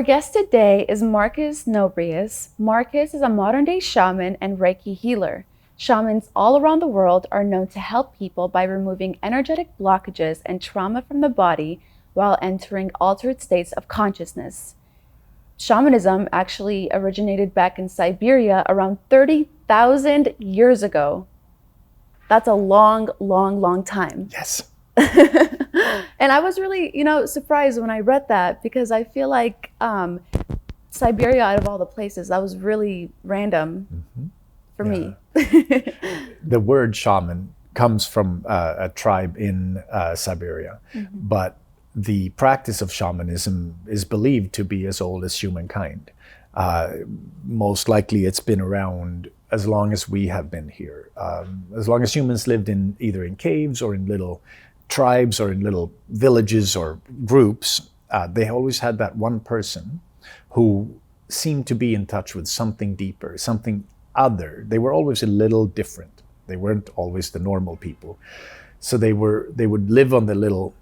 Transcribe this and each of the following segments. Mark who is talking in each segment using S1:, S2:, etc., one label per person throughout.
S1: guest today is Marcus Nobreus. Marcus is a modern-day shaman and Reiki healer. Shamans all around the world are known to help people by removing energetic blockages and trauma from the body while entering altered states of consciousness. Shamanism actually originated back in Siberia around 30,000 years ago. That's a long, long, long time.
S2: Yes.
S1: And I was really, surprised when I read that, because I feel like Siberia, out of all the places, that was really random for me.
S2: The word shaman comes from a tribe in Siberia, but the practice of shamanism is believed to be as old as humankind. Most likely it's been around as long as we have been here. As long as humans lived either in caves or in little tribes or in little villages or groups, they always had that one person who seemed to be in touch with something deeper, something other. They were always a little different. They weren't always the normal people. So they would live on the little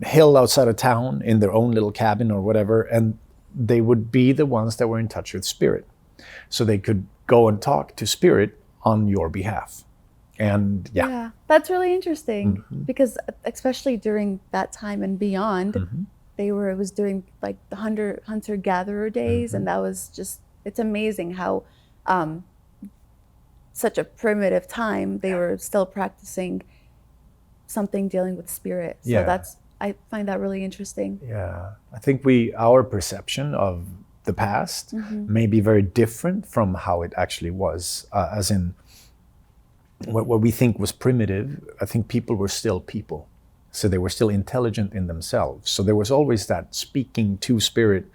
S2: hill outside of town in their own little cabin or whatever, and they would be the ones that were in touch with spirit. So they could go and talk to spirit on your behalf. And
S1: yeah, that's really interesting, because especially during that time and beyond, it was during like the hunter-gatherer days, and that was just, it's amazing how such a primitive time they were still practicing something dealing with spirit. So I find that really interesting.
S2: Yeah, I think our perception of the past may be very different from how it actually was, as in what we think was primitive. I think people were still people. So they were still intelligent in themselves. So there was always that speaking to spirit.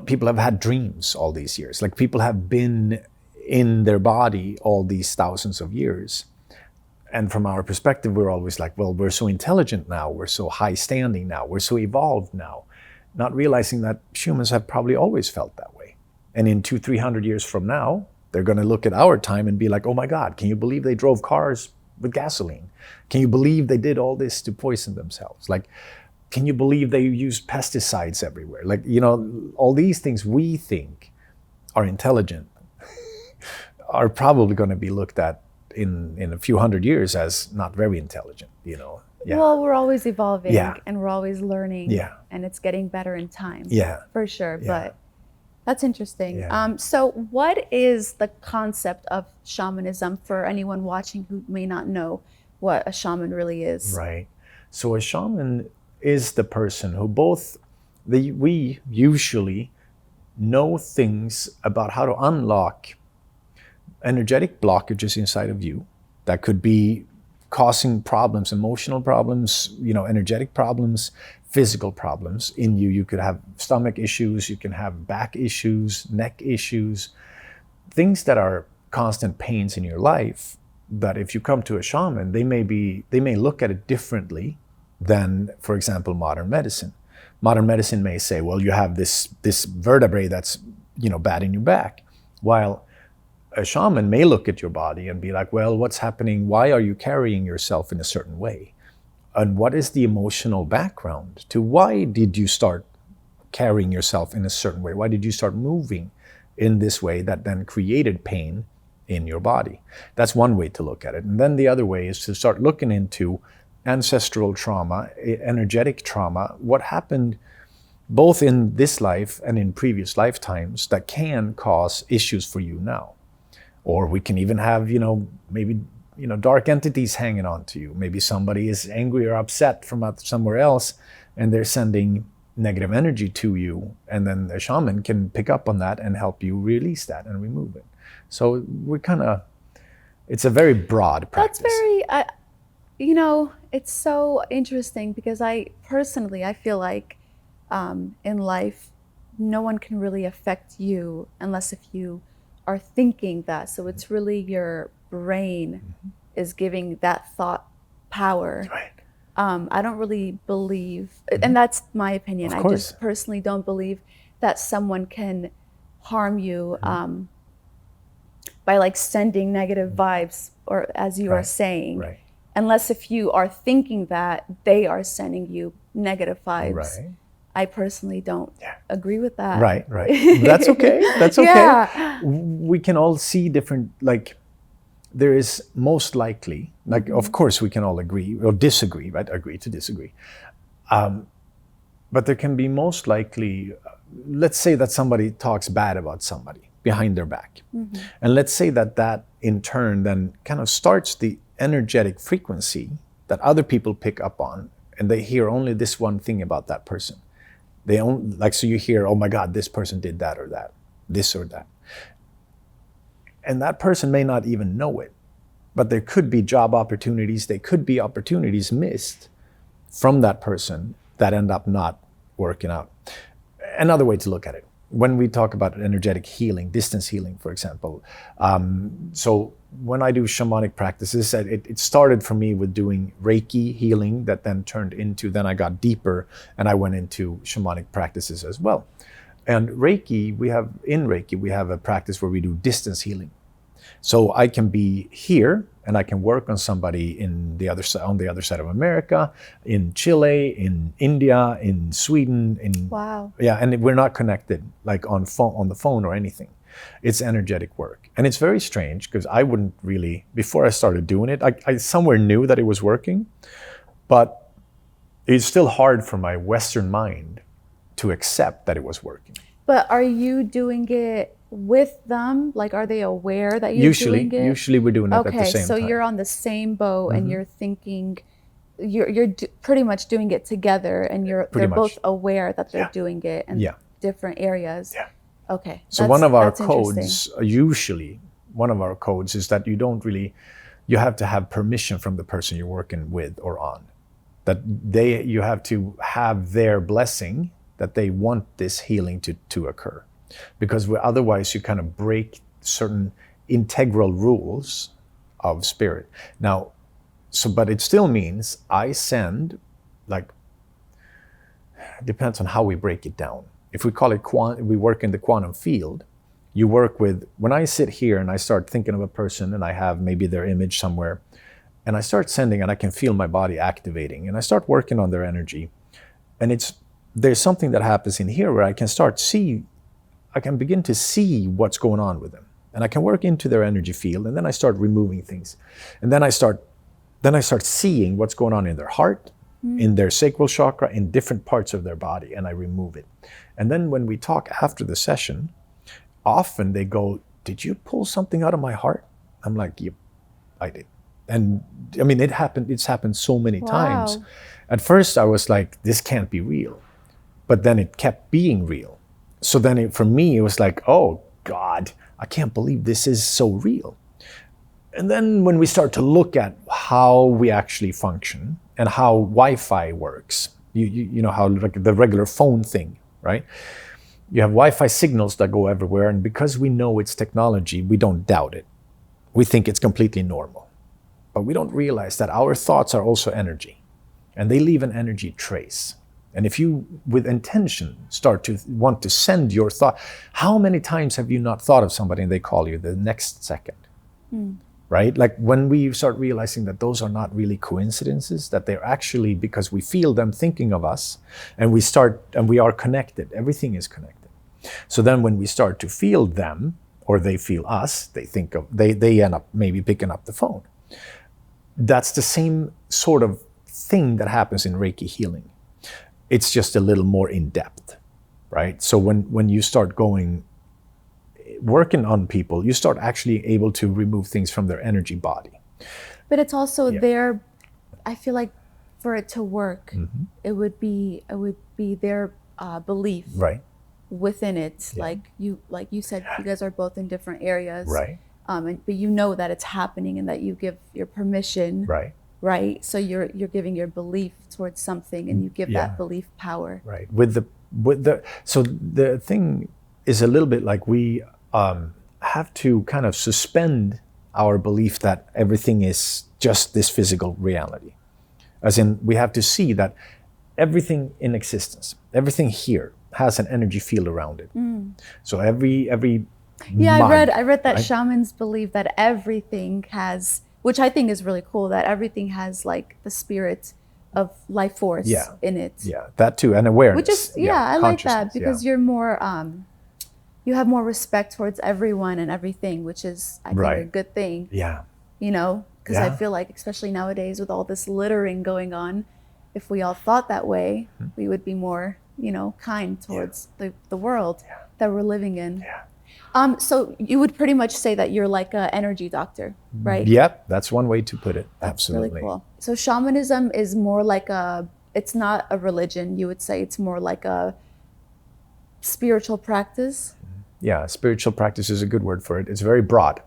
S2: People have had dreams all these years. Like, people have been in their body all these thousands of years. And from our perspective, we're always like, well, we're so intelligent now. We're so high standing now. We're so evolved now. Not realizing that humans have probably always felt that way. And in 200-300 years from now, they're going to look at our time and be like, oh my God, can you believe they drove cars with gasoline? Can you believe they did all this to poison themselves? Like, can you believe they used pesticides everywhere? Like, all these things we think are intelligent are probably going to be looked at in a few hundred years as not very intelligent, Yeah.
S1: Well, we're always evolving, and we're always learning, and it's getting better in time. For sure. But that's interesting. So what is the concept of shamanism for anyone watching who may not know what a shaman really is?
S2: Right. So a shaman is the person who we usually know things about how to unlock energetic blockages inside of you that could be causing problems, emotional problems, energetic problems, physical problems in you. You could have stomach issues, you can have back issues, neck issues, things that are constant pains in your life. But if you come to a shaman, they may look at it differently than, for example, modern medicine. Modern medicine may say, well, you have this vertebrae that's bad in your back, while a shaman may look at your body and be like, well, what's happening? Why are you carrying yourself in a certain way? And what is the emotional background to why did you start carrying yourself in a certain way? Why did you start moving in this way that then created pain in your body? That's one way to look at it. And then the other way is to start looking into ancestral trauma, energetic trauma, what happened both in this life and in previous lifetimes that can cause issues for you now. Or we can even have, maybe, dark entities hanging on to you. Maybe somebody is angry or upset from somewhere else, and they're sending negative energy to you. And then the shaman can pick up on that and help you release that and remove it. So it's a very broad practice.
S1: That's very, it's so interesting, because I feel like in life, no one can really affect you unless if you are thinking that. So it's really your brain is giving that thought power.
S2: Right.
S1: I don't really believe, and that's my opinion, I just personally don't believe that someone can harm you by like sending negative vibes, or as you are saying, unless if you are thinking that they are sending you negative vibes. I personally don't agree with that.
S2: Right. That's okay. That's okay.
S1: Yeah.
S2: We can all see different, like, there is most likely, like, of course we can all agree or disagree, right? Agree to disagree. But there can be most likely, let's say that somebody talks bad about somebody behind their back. And let's say that that in turn then kind of starts the energetic frequency that other people pick up on, and they hear only this one thing about that person. They only, like, so you hear, oh my God, this person did that or that, this or that. And that person may not even know it, but there could be job opportunities, there could be opportunities missed from that person that end up not working out. Another way to look at it, when we talk about energetic healing, distance healing, for example. So when I do shamanic practices, it started for me with doing Reiki healing that then turned into, then I got deeper and I went into shamanic practices as well. And Reiki, we have a practice where we do distance healing. So I can be here and I can work on somebody on the other side of America, in Chile, in India, in Sweden,
S1: Wow.
S2: Yeah, and we're not connected like on the phone or anything. It's energetic work. And it's very strange because I wouldn't really, before I started doing it, I somewhere knew that it was working, but it's still hard for my Western mind to accept that it was working.
S1: But are you doing it with them? Like, are they aware that you're doing it?
S2: Usually we're doing it at the same time.
S1: Okay, so you're on the same boat and you're thinking, you're pretty much doing it together, and they're both aware that they're doing it in different areas.
S2: Yeah.
S1: Okay.
S2: So one of our codes, usually one of our codes is that you have to have permission from the person you're working with or on. That you have to have their blessing that they want this healing to occur. Because otherwise you kind of break certain integral rules of spirit. Now, but it still means I send, like, depends on how we break it down. If we call it we work in the quantum field, you work with, when I sit here and I start thinking of a person and I have maybe their image somewhere, and I start sending and I can feel my body activating and I start working on their energy, and there's something that happens in here where I can begin to see what's going on with them, and I can work into their energy field, and then I start removing things, and then I start seeing what's going on in their heart, in their sacral chakra, in different parts of their body, and I remove it. And then when we talk after the session, often they go, "Did you pull something out of my heart?" I'm like, "Yep, I did." And I mean, it's happened so many times. At first I was like, this can't be real, but then it kept being real. So then for me, it was like, oh God, I can't believe this is so real. And then when we start to look at how we actually function and how Wi-Fi works, you know how, like, the regular phone thing, right? You have Wi-Fi signals that go everywhere, and because we know it's technology, we don't doubt it. We think it's completely normal. But we don't realize that our thoughts are also energy, and they leave an energy trace. And if you, with intention, start to want to send your thought, how many times have you not thought of somebody and they call you the next second? Right? Like, when we start realizing that those are not really coincidences, that they're actually because we feel them thinking of us, and we are connected. Everything is connected. So then when we start to feel them, or they feel us, they end up maybe picking up the phone. That's the same sort of thing that happens in Reiki healing. It's just a little more in depth, right? So when you start working on people, you start actually able to remove things from their energy body.
S1: But it's also I feel like for it to work, it would be their belief within it. Like you said, you guys are both in different areas,
S2: right?
S1: But you know that it's happening and that you give your permission, right? So you're giving your belief towards something, and you give that belief power,
S2: right? So the thing is a little bit like we have to kind of suspend our belief that everything is just this physical reality. As in, we have to see that everything in existence, everything here, has an energy field around it. So every
S1: I read that shamans believe that everything has, which I think is really cool, that everything has, like, the spirit of life force
S2: Yeah.
S1: in it.
S2: Yeah, that too, and awareness.
S1: Which is, I like that
S2: consciousness,
S1: because you're more, you have more respect towards everyone and everything, which is, I think, a
S2: Right.
S1: good thing,
S2: yeah.
S1: you know, because I
S2: Yeah.
S1: feel like, especially nowadays with all this littering going on, if we all thought that way, we would be more, you know, kind towards the world that we're living in.
S2: Yeah.
S1: So you would pretty much say that you're like an energy doctor, right?
S2: Yep, that's one way to put it.
S1: That's
S2: Absolutely.
S1: really cool. So shamanism is more like it's not a religion, you would say. It's more like a spiritual practice.
S2: Yeah, spiritual practice is a good word for it. It's very broad.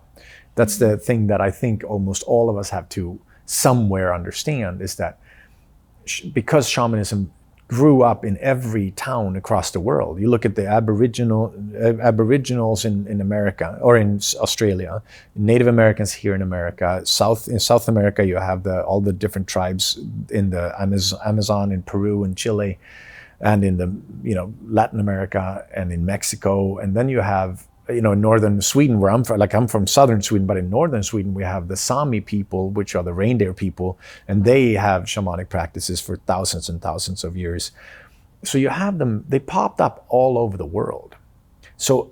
S2: That's the thing that I think almost all of us have to somewhere understand, is that because shamanism grew up in every town across the world. You look at the Aboriginals in America or in Australia, Native Americans here in America. In South America, you have all the different tribes in the Amazon, in Peru and Chile, and in the Latin America and in Mexico. And then you have in northern Sweden, where I'm from southern Sweden, but in northern Sweden we have the Sami people, which are the reindeer people, and they have shamanic practices for thousands and thousands of years. So you have them, they popped up all over the world. So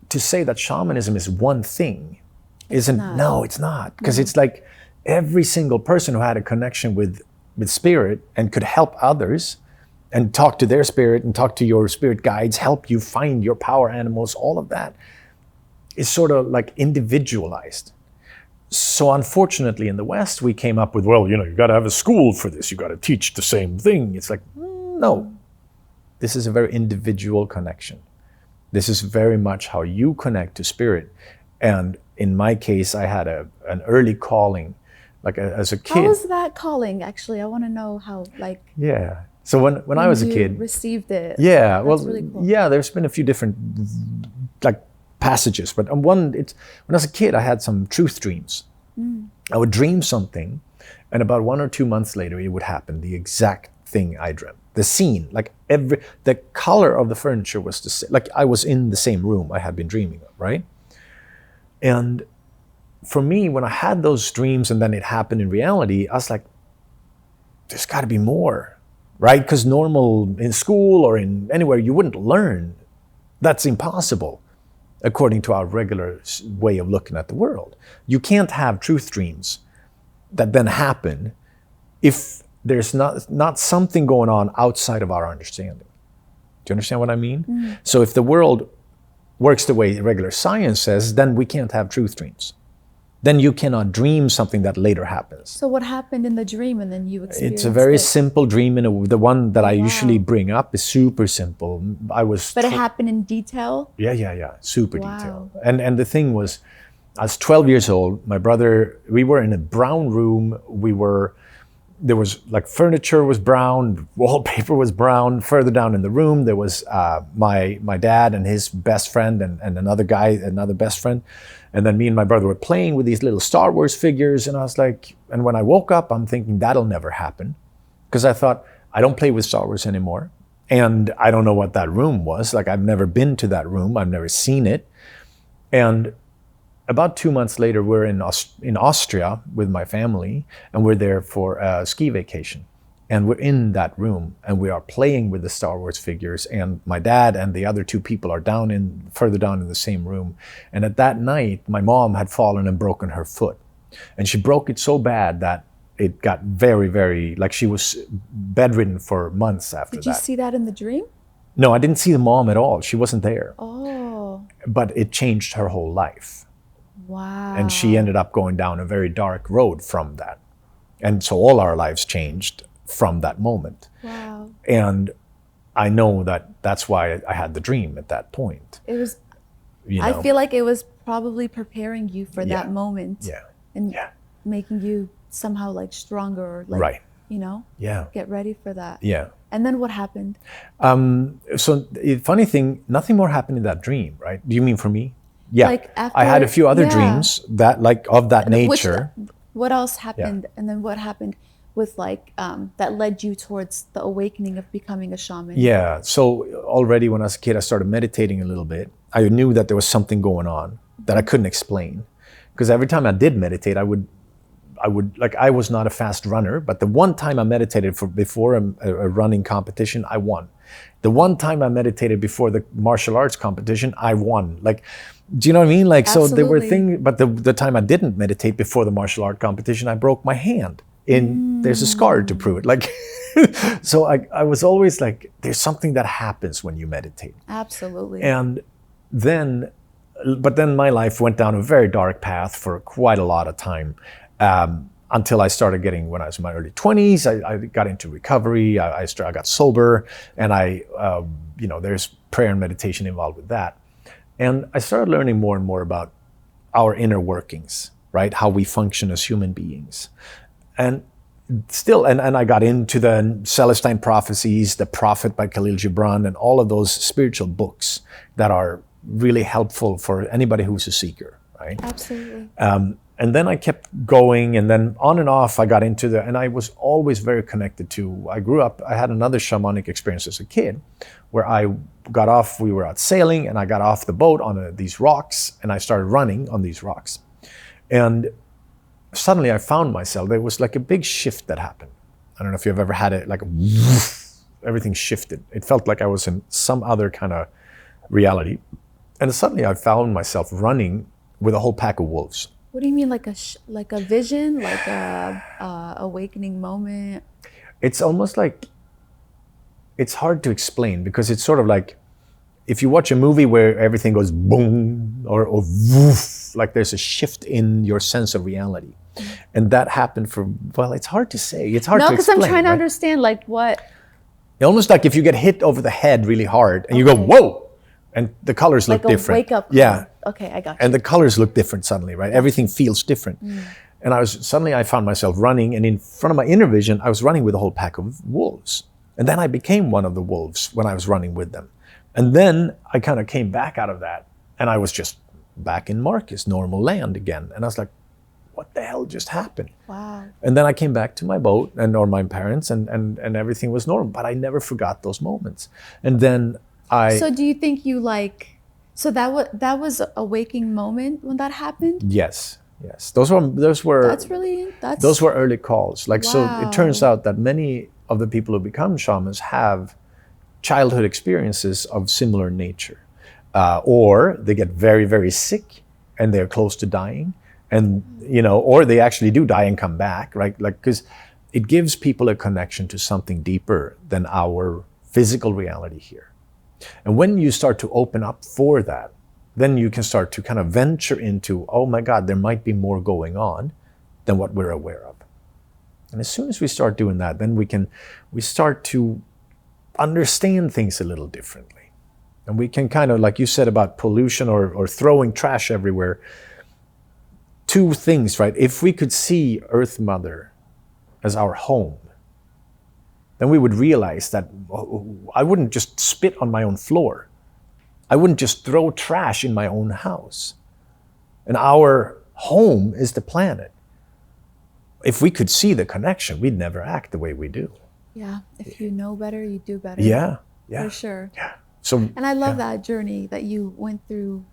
S2: to say that shamanism is one thing it's not. Because it's like every single person who had a connection with spirit and could help others and talk to their spirit and talk to your spirit guides, help you find your power animals, all of that is sort of like individualized. So unfortunately in the West, we came up with, well, you got to have a school for this. You got to teach the same thing. It's like, no, this is a very individual connection. This is very much how you connect to spirit. And in my case, I had an early calling, as a kid.
S1: How was that calling? Actually, I want to know how,
S2: Yeah. So when I was a kid,
S1: received it.
S2: Yeah,
S1: That's
S2: well,
S1: really cool.
S2: Yeah, there's been a few different passages, but when I was a kid, I had some truth dreams. I would dream something, and about 1 or 2 months later, it would happen. The exact thing I dreamt, the scene, the color of the furniture was the same. Like I was in the same room I had been dreaming of, right? And for me, when I had those dreams and then it happened in reality, I was like, there's got to be more, right? Because normal in school or in anywhere, you wouldn't learn. That's impossible, according to our regular way of looking at the world. You can't have truth dreams that then happen if there's not something going on outside of our understanding. Do you understand what I mean? Mm-hmm. So if the world works the way regular science says, then we can't have truth dreams. Then you cannot dream something that later happens.
S1: So what happened in the dream and then you experienced
S2: It's a very simple dream, and the one that I usually bring up is super simple.
S1: But it happened in detail?
S2: Yeah. Super detailed. And the thing was, I was 12 years old. My brother, we were in a brown room. There was furniture was brown, wallpaper was brown. Further down in the room, there was my dad and his best friend and another best friend. And then me and my brother were playing with these little Star Wars figures. And I was like, and when I woke up, I'm thinking that'll never happen. Because I thought, I don't play with Star Wars anymore. And I don't know what that room was. I've never been to that room. I've never seen it. And about 2 months later, we're in Austria with my family, and we're there for a ski vacation. And we're in that room, and we are playing with the Star Wars figures, and my dad and the other two people are further down in the same room. And at that night, my mom had fallen and broken her foot. And she broke it so bad that it got very, very, she was bedridden for months after that.
S1: Did you see that in the dream?
S2: No, I didn't see the mom at all. She wasn't there.
S1: Oh.
S2: But it changed her whole life.
S1: Wow.
S2: And she ended up going down a very dark road from that. And so all our lives changed from that moment.
S1: Wow.
S2: And I know that's why I had the dream at that point.
S1: It was, I feel like it was probably preparing you for that moment.
S2: Yeah.
S1: And making you somehow stronger or
S2: right.
S1: Get ready for that.
S2: Yeah.
S1: And then what happened?
S2: So the funny thing, nothing more happened in that dream, right? Do you mean for me? Yeah.
S1: After,
S2: I had a few other dreams that of that nature.
S1: What else happened? And then what happened with that led you towards the awakening of becoming a shaman?
S2: Yeah. So already when I was a kid, I started meditating a little bit. I knew that there was something going on that I couldn't explain. Because every time I did meditate, I I was not a fast runner, but the one time I meditated before a running competition, I won. The one time I meditated before the martial arts competition, I won. Like, do you know what I mean? Like,
S1: Absolutely.
S2: so there were things, but the time I didn't meditate before the martial art competition, I broke my hand. There's a scar to prove it. Like, so I was always like, there's something that happens when you meditate.
S1: Absolutely.
S2: But then my life went down a very dark path for quite a lot of time, until I started getting, when I was in my early 20s, I got into recovery. I got sober, and there's prayer and meditation involved with that. And I started learning more and more about our inner workings, right? How we function as human beings. And I got into the Celestine Prophecies, The Prophet by Khalil Gibran, and all of those spiritual books that are really helpful for anybody who's a seeker, right?
S1: Absolutely.
S2: And then I kept going, and then on and off I got into and I was always very connected to, I had another shamanic experience as a kid where I got off, we were out sailing, and I got off the boat on these rocks, and I started running on these rocks. And suddenly I found myself, there was like a big shift that happened. I don't know if you've ever had it, like everything shifted. It felt like I was in some other kind of reality. And suddenly I found myself running with a whole pack of wolves.
S1: What do you mean, like a vision, like a awakening moment?
S2: It's almost like, it's hard to explain, because it's sort of like if you watch a movie where everything goes boom or woof, like there's a shift in your sense of reality. And that happened it's hard to say. It's hard to explain.
S1: No, because I'm trying to understand, like, what?
S2: Almost like if you get hit over the head really hard and you go, whoa, and the colors look different.
S1: Like a wake up.
S2: Yeah.
S1: Okay, I got you.
S2: And the colors look different suddenly, right? Everything feels different. And suddenly I found myself running, and in front of my inner vision, I was running with a whole pack of wolves. And then I became one of the wolves when I was running with them. And then I kind of came back out of that, and I was just back in Marcus, normal land again. And I was like, what the hell just happened?
S1: Wow.
S2: And then I came back to my boat or my parents, and everything was normal. But I never forgot those moments. And then
S1: So do you think so that was a waking moment when that happened?
S2: Yes. Those were those were early calls. Like, so it turns out that many of the people who become shamans have childhood experiences of similar nature, or they get very, very sick and they're close to dying, and or they actually do die and come back, right? Like, because it gives people a connection to something deeper than our physical reality here. And when you start to open up for that, then you can start to kind of venture into, oh my God, there might be more going on than what we're aware of. And as soon as we start doing that, then we start to understand things a little differently. And we can kind of, like you said about pollution or throwing trash everywhere, two things, right? If we could see Earth Mother as our home, then we would realize that I wouldn't just spit on my own floor. I wouldn't just throw trash in my own house. And our home is the planet. If we could see the connection, we'd never act the way we do.
S1: Yeah. If you know better, you do better.
S2: Yeah.
S1: For sure.
S2: Yeah.
S1: And I love that journey that you went through,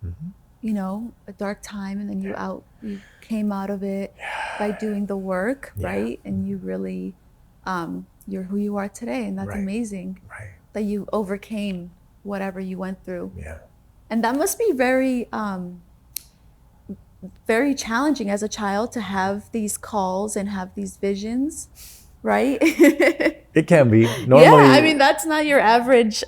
S1: a dark time, and then you came out of it by doing the work, right? And you really, you're who you are today, and that's amazing.
S2: Right.
S1: That you overcame whatever you went through.
S2: Yeah.
S1: And that must be very, very challenging as a child to have these calls and have these visions, right?
S2: It can be. Normally,
S1: I mean, that's not your average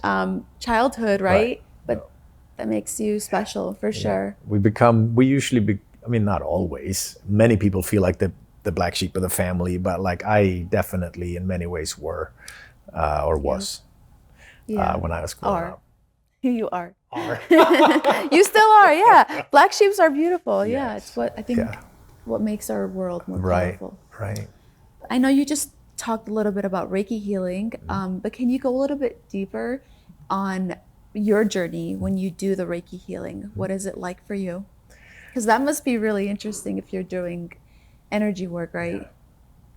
S1: childhood, right? But that makes you special for sure.
S2: We usually not always. Many people feel like the black sheep of the family, but like I definitely in many ways were, or was, when I was growing up.
S1: You are. You still are, yeah. Black sheeps are beautiful, It's what I think what makes our world more colorful.
S2: Right.
S1: I know you just talked a little bit about Reiki healing, but can you go a little bit deeper on your journey when you do the Reiki healing? What is it like for you? Because that must be really interesting if you're doing energy work, right?
S2: Yeah.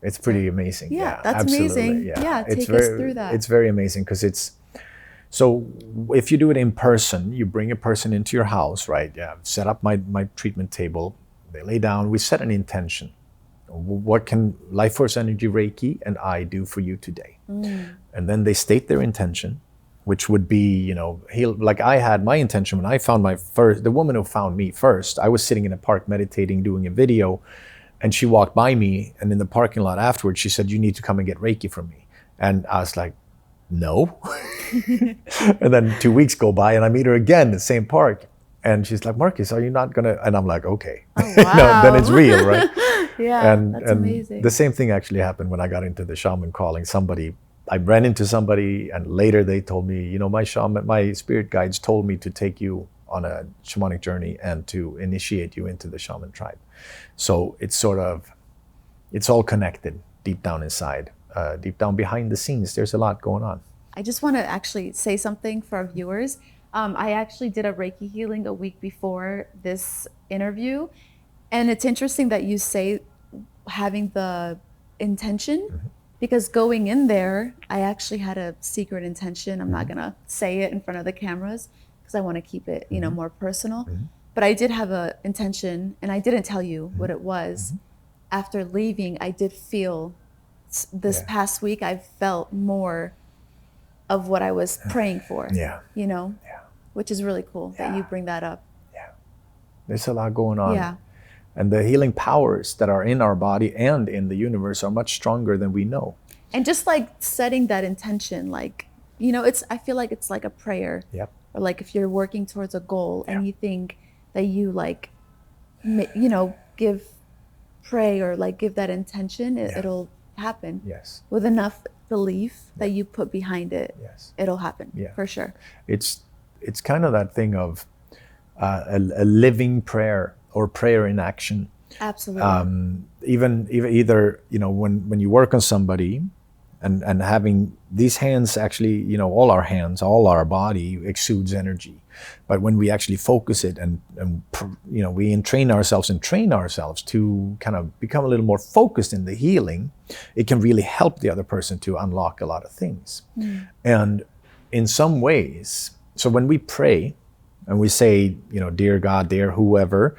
S2: It's pretty amazing.
S1: Yeah, that's
S2: absolutely.
S1: amazing. Yeah, take us through that.
S2: It's very amazing because so if you do it in person, you bring a person into your house, right? Yeah, set up my treatment table. They lay down. We set an intention. What can life force energy Reiki and I do for you today? And then they state their intention, which would be, heal. Like I had my intention when I found the woman who found me first. I was sitting in a park meditating, doing a video, and she walked by me, and in the parking lot afterwards, she said, "You need to come and get Reiki from me." And I was like, "No." And then 2 weeks go by, and I meet her again in the same park. And she's like, "Marcus, are you not gonna?" And I'm like, "Okay."
S1: Oh, wow.
S2: Then it's real, right?
S1: Yeah, that's amazing.
S2: The same thing actually happened when I got into the shaman calling. I ran into somebody, and later they told me, my spirit guides told me to take you on a shamanic journey and to initiate you into the shaman tribe. So it's all connected deep down inside, deep down behind the scenes. There's a lot going on.
S1: I just want to actually say something for our viewers. I actually did a Reiki healing a week before this interview. And it's interesting that you say having the intention, because going in there, I actually had a secret intention. I'm not going to say it in front of the cameras because I want to keep it, more personal. But I did have an intention, and I didn't tell you what it was. After leaving, I did feel this past week, I felt more of what I was praying for, which is really cool that you bring that up.
S2: Yeah. There's a lot going on.
S1: Yeah.
S2: And the healing powers that are in our body and in the universe are much stronger than we know.
S1: And just like setting that intention, like, I feel like it's like a prayer.
S2: Yep.
S1: Or like if you're working towards a goal and you think that you like, pray or like give that intention, it'll happen.
S2: Yes.
S1: With enough belief that you put behind it, it'll happen.
S2: Yeah.
S1: For sure.
S2: It's kind of that thing of a living prayer or prayer in action.
S1: Absolutely.
S2: Even either, when you work on somebody and having these hands actually, all our hands, all our body exudes energy. But when we actually focus it and we train ourselves to kind of become a little more focused in the healing, it can really help the other person to unlock a lot of things. And in some ways, so when we pray and we say, "Dear God, dear whoever,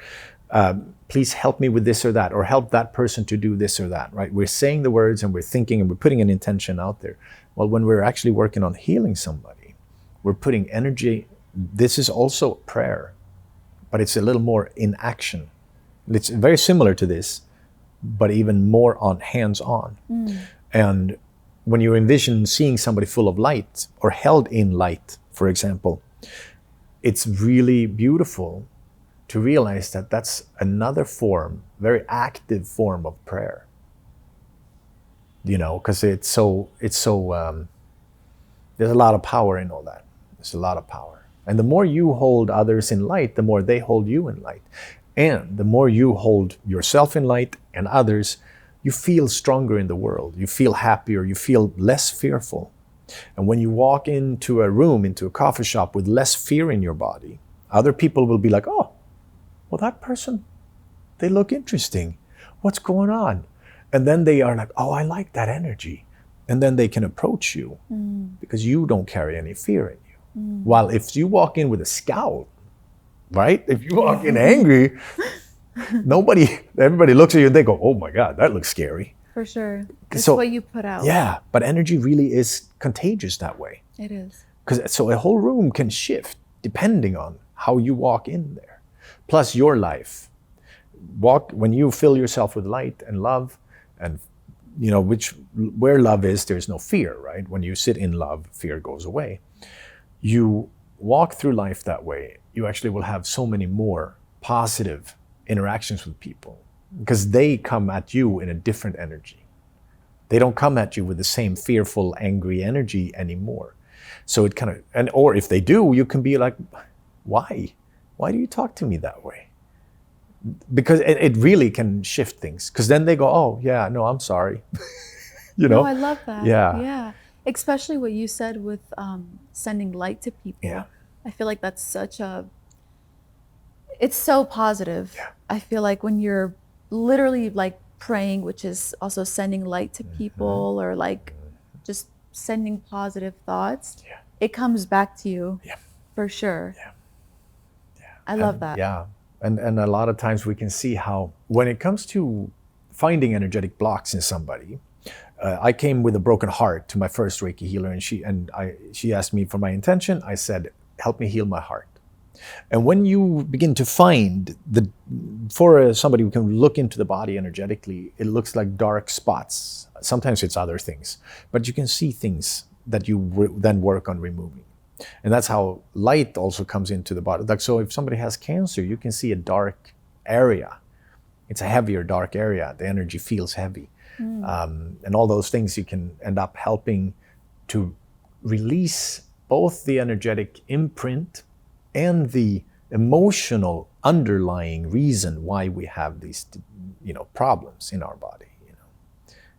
S2: please help me with this or that, or help that person to do this or that," right? We're saying the words and we're thinking and we're putting an intention out there. Well, when we're actually working on healing somebody, we're putting energy. This is also prayer, but it's a little more in action. It's very similar to this, but even more on hands-on. And when you envision seeing somebody full of light or held in light, for example, it's really beautiful to realize that that's another form, very active form of prayer. Because it's so there's a lot of power in all that. There's a lot of power. And the more you hold others in light, the more they hold you in light. And the more you hold yourself in light and others, you feel stronger in the world. You feel happier. You feel less fearful. And when you walk into a room, into a coffee shop with less fear in your body, other people will be like, "Oh, well, that person, they look interesting. What's going on?" And then they are like, "Oh, I like that energy." And then they can approach you because you don't carry any fear in you. While if you walk in with a scowl, right? If you walk in angry, everybody looks at you and they go, "Oh my God, that looks scary."
S1: For sure. It's
S2: So-
S1: what you put out.
S2: Yeah, but energy really is contagious that way.
S1: It is.
S2: So a whole room can shift depending on how you walk in there. Plus your life. When you fill yourself with light and love, and where love is, there's no fear, right? When you sit in love, fear goes away. You walk through life that way, you actually will have so many more positive interactions with people because they come at you in a different energy. They don't come at you with the same fearful, angry energy anymore. So it kind of, or if they do, you can be like, "Why? Why do you talk to me that way?" Because it really can shift things. Because then they go, "Oh yeah, no, I'm sorry."
S1: No, I love that.
S2: Yeah.
S1: Yeah. Especially what you said with sending light to people.
S2: Yeah.
S1: I feel like that's it's so positive.
S2: Yeah.
S1: I feel like when you're literally like praying, which is also sending light to people or like just sending positive thoughts, it comes back to you for sure.
S2: Yeah.
S1: I love that.
S2: Yeah. And a lot of times we can see how when it comes to finding energetic blocks in somebody. I came with a broken heart to my first Reiki healer, and she asked me for my intention. I said, help me heal my heart. And when you begin to find for somebody who can look into the body energetically, it looks like dark spots. Sometimes it's other things, but you can see things that you then work on removing. And that's how light also comes into the body. Like, so if somebody has cancer, you can see a dark area. It's a heavier, dark area. The energy feels heavy. And all those things you can end up helping to release both the energetic imprint and the emotional underlying reason why we have these, problems in our body.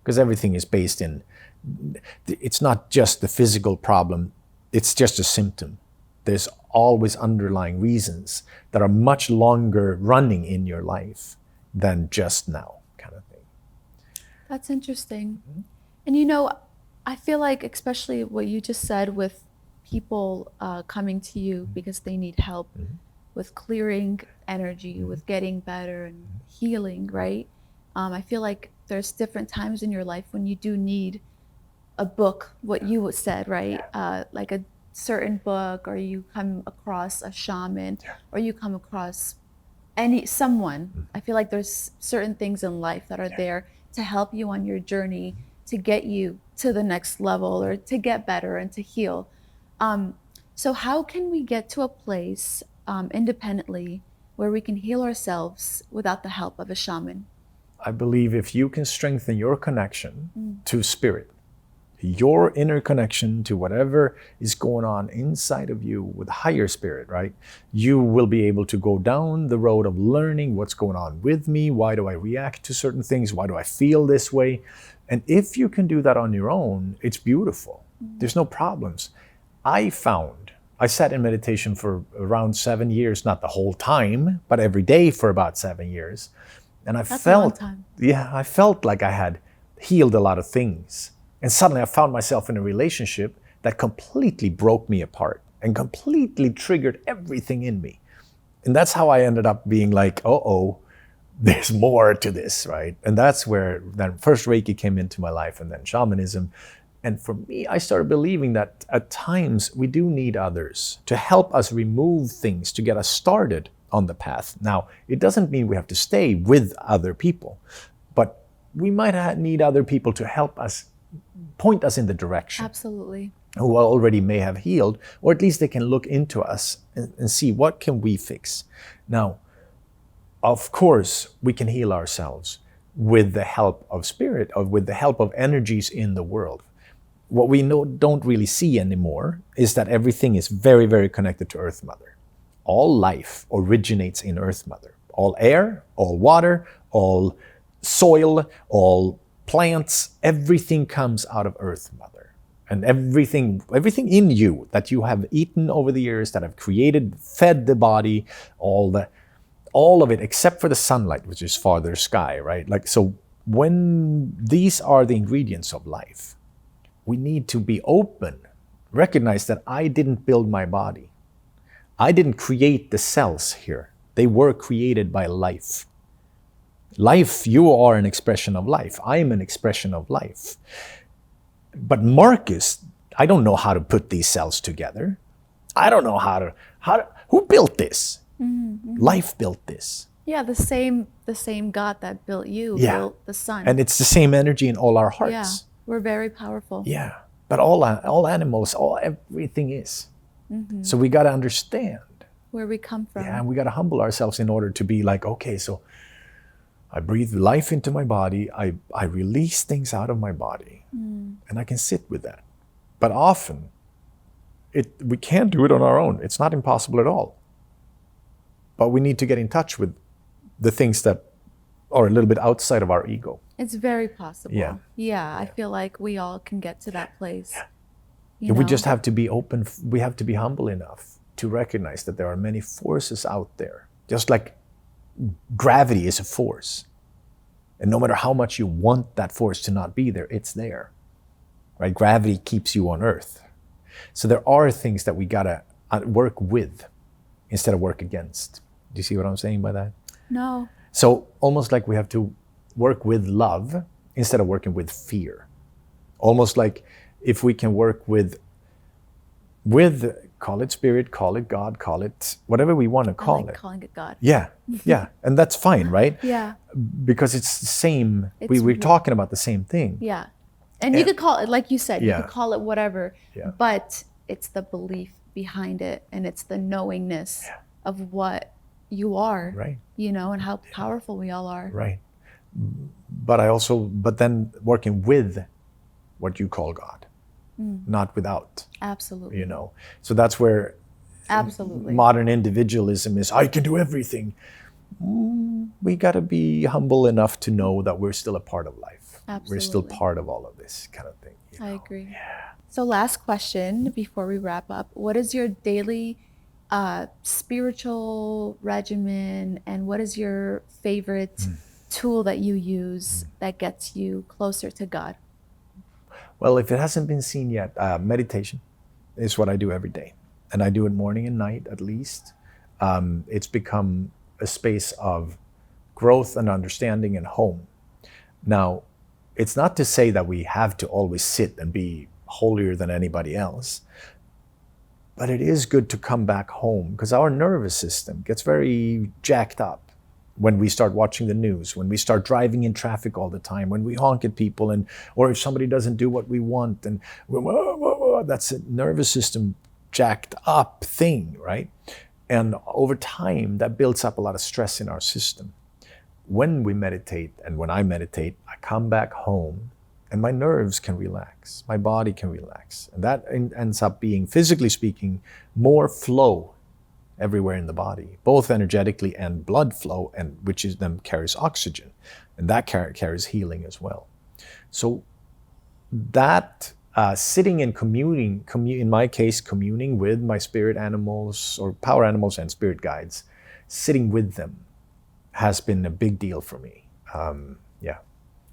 S2: Because everything is based in, it's not just the physical problem, it's just a symptom. There's always underlying reasons that are much longer running in your life than just now, kind of thing.
S1: That's interesting. And I feel like, especially what you just said with people coming to you because they need help with clearing energy, with getting better and healing, right? I feel like there's different times in your life when you do need a book, what you said, right? Like a certain book, or you come across a shaman, or you come across someone. I feel like there's certain things in life that are there to help you on your journey to get you to the next level, or to get better and to heal. So how can we get to a place independently where we can heal ourselves without the help of a shaman?
S2: I believe if you can strengthen your connection to spirit, your inner connection to whatever is going on inside of you with higher spirit, right? You will be able to go down the road of learning what's going on with me. Why do I react to certain things? Why do I feel this way? And if you can do that on your own, it's beautiful. There's no problems. I sat in meditation for around 7 years, not the whole time, but every day for about 7 years. And
S1: That's a long time.
S2: I felt like I had healed a lot of things. And suddenly I found myself in a relationship that completely broke me apart and completely triggered everything in me. And that's how I ended up being like, there's more to this, right? And that's where then first Reiki came into my life, and then shamanism. And for me, I started believing that at times we do need others to help us remove things, to get us started on the path. Now, it doesn't mean we have to stay with other people, but we might need other people to help us, point us in the direction.
S1: Absolutely.
S2: Who already may have healed, or at least they can look into us and see what can we fix. Now, of course, we can heal ourselves with the help of spirit, or with the help of energies in the world. What we don't really see anymore is that everything is very, very connected to Earth Mother. All life originates in Earth Mother. All air, all water, all soil, all plants, everything comes out of Earth Mother. And everything in you that you have eaten over the years, that have created, fed the body, all of it except for the sunlight, which is farther sky, right? Like, so when these are the ingredients of life, we need to be open, recognize that I didn't build my body. I didn't create the cells here. They were created by life. Life, you are an expression of life. I am an expression of life. But Marcus, I don't know how to put these cells together. I don't know how to who built this? Mm-hmm. Life built this.
S1: Yeah, the same God that built you built the sun.
S2: And it's the same energy in all our hearts.
S1: Yeah, we're very powerful.
S2: Yeah, but all animals, everything is. Mm-hmm. So we got to understand
S1: where we come from.
S2: Yeah, and we got to humble ourselves in order to be like, okay, so I breathe life into my body. I release things out of my body, and I can sit with that. But often, we can't do it on our own. It's not impossible at all. But we need to get in touch with the things that are a little bit outside of our ego.
S1: It's very possible.
S2: Yeah.
S1: I feel like we all can get to that place.
S2: Yeah. We just have to be open. We have to be humble enough to recognize that there are many forces out there. Just like gravity is a force. And no matter how much you want that force to not be there, it's there. Right? Gravity keeps you on Earth. So there are things that we gotta work with instead of work against. Do you see what I'm saying by that?
S1: No.
S2: So almost like we have to work with love instead of working with fear. Almost like if we can work with call it spirit, call it God, call it whatever we want to call it.
S1: Calling it God.
S2: Yeah, yeah, and that's fine, right?
S1: Yeah.
S2: Because it's the same.
S1: It's
S2: We're talking about the same thing.
S1: Yeah. And you could call it, like you said, you
S2: Yeah.
S1: could call it whatever,
S2: Yeah.
S1: but it's the belief behind it, and it's the knowingness of what you are,
S2: Right.
S1: you know, and how powerful we all are.
S2: Right. But then working with what you call God, not without,
S1: Absolutely.
S2: you know. So that's where
S1: Absolutely.
S2: modern individualism is, I can do everything. We got to be humble enough to know that we're still a part of life. We're still
S1: Absolutely.
S2: part of all of this kind of thing. you
S1: I
S2: know.
S1: agree. So last question before we wrap up. What is your daily spiritual regimen, and what is your favorite tool that you use that gets you closer to God?
S2: Well, if it hasn't been seen yet, meditation is what I do every day. And I do it morning and night at least. It's become a space of growth and understanding and home. Now, it's not to say that we have to always sit and be holier than anybody else, but it is good to come back home because our nervous system gets very jacked up when we start watching the news, when we start driving in traffic all the time, when we honk at people, or if somebody doesn't do what we want, and that's a nervous system jacked up thing, right? And over time, that builds up a lot of stress in our system. When we meditate, and when I meditate, I come back home and my nerves can relax, my body can relax. And that ends up being, physically speaking, more flow everywhere in the body, both energetically and blood flow, and which is then carries oxygen, and that carries healing as well. So that sitting and communing, in my case, communing with my spirit animals or power animals and spirit guides, sitting with them has been a big deal for me. Yeah.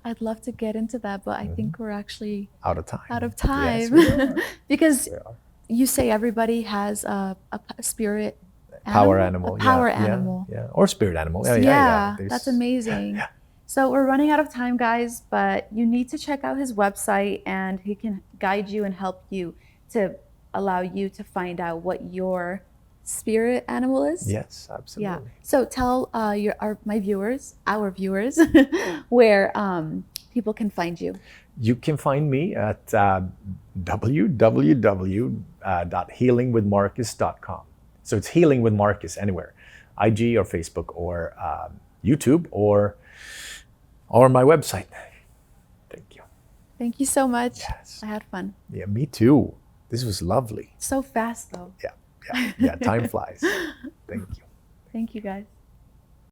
S1: I'd love to get into that, but I think we're actually
S2: Out of time.
S1: Yes,
S2: we are.
S1: because
S2: We are.
S1: you say everybody has a spirit
S2: Power animal.
S1: a power
S2: yeah,
S1: animal.
S2: Yeah. Or spirit animal.
S1: Yeah,
S2: There's-
S1: that's amazing. So we're running out of time, guys, but you need to check out his website, and he can guide you and help you to allow you to find out what your spirit animal is.
S2: Yes, absolutely.
S1: Yeah. So tell my viewers, our viewers, where people can find you.
S2: You can find me at www.healingwithmarcus.com. So it's Healing with Marcus anywhere, IG or Facebook or YouTube or my website. Thank you.
S1: Thank you so much.
S2: Yes.
S1: I had fun.
S2: Yeah, me too. This was lovely.
S1: So fast, though.
S2: Yeah. Time flies. Thank you.
S1: Thank you, guys.